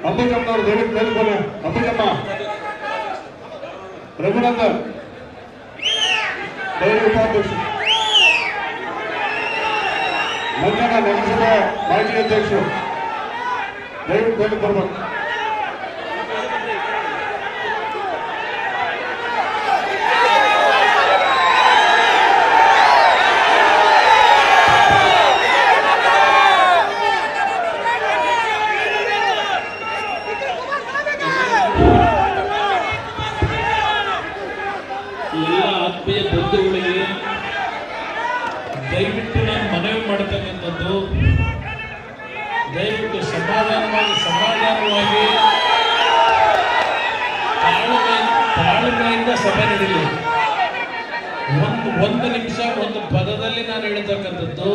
ಅಂಬುಜಮ್ಮನವರು ದಯವಿಟ್ಟು ಮೇಲ್ಕೊನೆ. ಅಂಬುಜಮ್ಮ, ರಘುನಂದನ್ ಡೈರಿ ಉಪಾಧ್ಯಕ್ಷ, ಮಂಜಣ್ಣ ನಗರಸಭಾ ಮಾಜಿ ಅಧ್ಯಕ್ಷರು ದಯವಿಟ್ಟು ಮೇಲಕ್ಕೆ ಬರ್ಬೇಕು. ಎಲ್ಲ ಆತ್ಮೀಯ ಬಂಧುಗಳಿಗೆ ದಯವಿಟ್ಟು ನಾನು ಮನವಿ ಮಾಡತಕ್ಕಂಥದ್ದು, ದಯವಿಟ್ಟು ಸಮಾಧಾನವಾಗಿ ತಾಳ್ಮೆಯಿಂದ ಸಭೆ ನಡೀಲಿ. ಒಂದು ನಿಮಿಷ ಒಂದು ಪದದಲ್ಲಿ ನಾನು ಹೇಳ್ತಕ್ಕಂಥದ್ದು,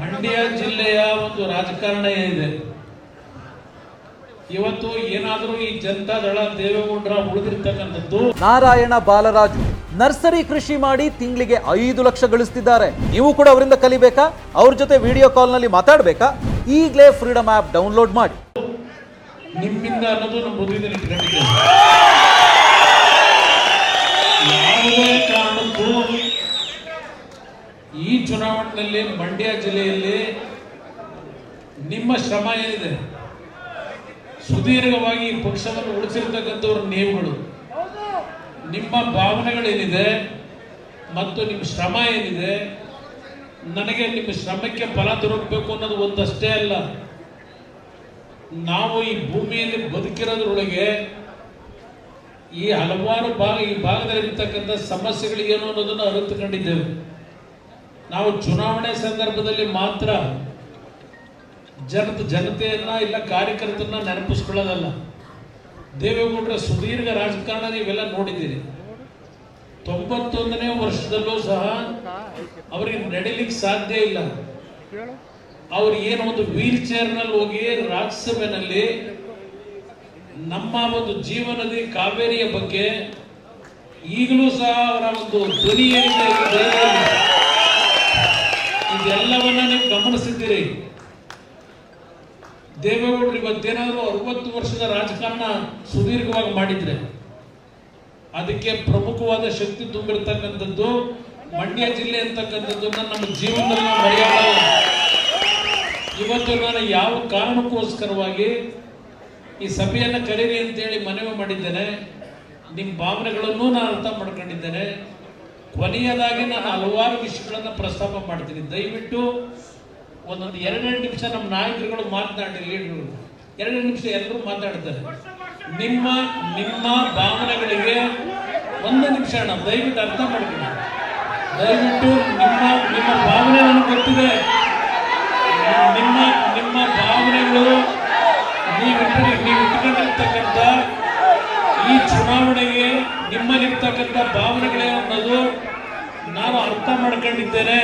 ಮಂಡ್ಯ ಜಿಲ್ಲೆಯ ಒಂದು ರಾಜಕಾರಣ ಏನಿದೆ, ಇವತ್ತು ಏನಾದರೂ ಈ ಜನತಾದಳ ದೇವೇಗೌಡರ ಉಳಿದಿರ್ತಕ್ಕಂಥದ್ದು. ನಾರಾಯಣ ಬಾಲರಾಜು ನರ್ಸರಿ ಕೃಷಿ ಮಾಡಿ ತಿಂಗಳಿಗೆ 5 ಲಕ್ಷ ಗಳಿಸ್ತಿದ್ದಾರೆ. ನೀವು ಕೂಡ ಅವರಿಂದ ಕಲಿಬೇಕಾ? ಅವ್ರ ಜೊತೆ ವಿಡಿಯೋ ಕಾಲ್ ನಲ್ಲಿ ಮಾತಾಡಬೇಕಾ? ಈಗಲೇ ಫ್ರೀಡಮ್ ಆಪ್ ಡೌನ್ಲೋಡ್ ಮಾಡಿ. ನಿಮ್ಮಿಂದ ಅನ್ನೋದು ನಮ್ಮ ಬದುಕಿನಲ್ಲಿ ಇಟ್ಕೊಂಡಿದ್ದೇವೆ. ಯಾವುದೇ ಕಾರಣಕ್ಕೂ ಈ ಚುನಾವಣೆಯಲ್ಲಿ ಮಂಡ್ಯ ಜಿಲ್ಲೆಯಲ್ಲಿ ನಿಮ್ಮ ಶ್ರಮ ಏನಿದೆ, ಸುದೀರ್ಘವಾಗಿ ಈ ಪಕ್ಷವನ್ನು ಉಳಿಸಿರ್ತಕ್ಕಂಥವ್ರ ನೀವುಗಳು, ನಿಮ್ಮ ಭಾವನೆಗಳೇನಿದೆ ಮತ್ತು ನಿಮ್ಮ ಶ್ರಮ ಏನಿದೆ, ನನಗೆ ನಿಮ್ಮ ಶ್ರಮಕ್ಕೆ ಫಲ ದೊರಕಬೇಕು ಅನ್ನೋದು ಒಂದಷ್ಟೇ ಅಲ್ಲ. ನಾವು ಈ ಭೂಮಿಯಲ್ಲಿ ಬದುಕಿರೋದ್ರೊಳಗೆ ಈ ಹಲವಾರು ಈ ಭಾಗದಲ್ಲಿರ್ತಕ್ಕಂಥ ಸಮಸ್ಯೆಗಳು ಏನು ಅನ್ನೋದನ್ನು ಅರಿತುಕೊಂಡಿದ್ದೇವೆ. ನಾವು ಚುನಾವಣೆ ಸಂದರ್ಭದಲ್ಲಿ ಮಾತ್ರ ಜನತೆಯನ್ನ ಇಲ್ಲ ಕಾರ್ಯಕರ್ತರನ್ನ ನೆನಪಿಸ್ಕೊಳ್ಳೋದಲ್ಲ. ದೇವೇಗೌಡರ ಸುದೀರ್ಘ ರಾಜಕಾರಣ ನೀವೆಲ್ಲ ನೋಡಿದ್ದೀರಿ. 91ನೇ ವರ್ಷದಲ್ಲೂ ಸಹ ಅವರಿಗೆ ನಡೀಲಿಕ್ಕೆ ಸಾಧ್ಯ ಇಲ್ಲ. ಅವ್ರು ಏನೋ ಒಂದು ವೀಲ್ ಚೇರ್ನಲ್ಲಿ ಹೋಗಿ ರಾಜ್ಯಸಭೆಯಲ್ಲಿ ನಮ್ಮ ಒಂದು ಜೀವನದಿ ಕಾವೇರಿಯ ಬಗ್ಗೆ ಈಗಲೂ ಸಹ ಅವರ ಒಂದು ಧ್ವನಿ ಏನಿದೆ ಇದೆಲ್ಲವನ್ನ ನೀವು ಗಮನಿಸಿದ್ದೀರಿ. ದೇವೇಗೌಡರು ಇವತ್ತೇನಾದರೂ 60 ವರ್ಷದ ರಾಜಕಾರಣ ಸುದೀರ್ಘವಾಗಿ ಮಾಡಿದ್ರೆ ಅದಕ್ಕೆ ಪ್ರಮುಖವಾದ ಶಕ್ತಿ ತುಂಬಿರ್ತಕ್ಕಂಥದ್ದು ಮಂಡ್ಯ ಜಿಲ್ಲೆ ಅಂತಕ್ಕಂಥದ್ದನ್ನ ನಮ್ಮ ಜೀವನದಲ್ಲಿ ಮರೆಯೋಲ್ಲ. ಇವತ್ತು ನಾನು ಯಾವ ಕಾರಣಕ್ಕೋಸ್ಕರವಾಗಿ ಈ ಸಭೆಯನ್ನು ಕರೀರಿ ಅಂತೇಳಿ ಮನವಿ ಮಾಡಿದ್ದೇನೆ. ನಿಮ್ಮ ಭಾವನೆಗಳನ್ನು ನಾನು ಅರ್ಥ ಮಾಡ್ಕೊಂಡಿದ್ದೇನೆ. ಕೊನೆಯದಾಗಿ ನಾನು ಹಲವಾರು ವಿಷಯಗಳನ್ನು ಪ್ರಸ್ತಾಪ ಮಾಡ್ತೀನಿ. ದಯವಿಟ್ಟು ಒಂದೊಂದು 2 ನಿಮಿಷ ನಮ್ಮ ನಾಯಕರುಗಳು ಮಾತನಾಡಿ, ಲೀಡರ್ಗಳು 2 ನಿಮಿಷ ಎಲ್ಲರೂ ಮಾತಾಡ್ತಾರೆ. ನಿಮ್ಮ ಭಾವನೆಗಳಿಗೆ 1 ನಿಮಿಷ ಅಣ್ಣ, ದಯವಿಟ್ಟು ಅರ್ಥ ಮಾಡ್ತೀನಿ. ದಯವಿಟ್ಟು ನಿಮ್ಮ ಭಾವನೆ ನನಗೆ ಗೊತ್ತಿದೆ. ನಿಮ್ಮ ಭಾವನೆಗಳು ನೀವು ಇಟ್ಕೊಂಡಿರ್ತಕ್ಕಂಥ ಈ ಚುನಾವಣೆಗೆ ನಿಮ್ಮಲ್ಲಿರ್ತಕ್ಕಂಥ ಭಾವನೆಗಳೇ ಅನ್ನೋದು ನಾನು ಅರ್ಥ ಮಾಡ್ಕೊಂಡಿದ್ದೇನೆ.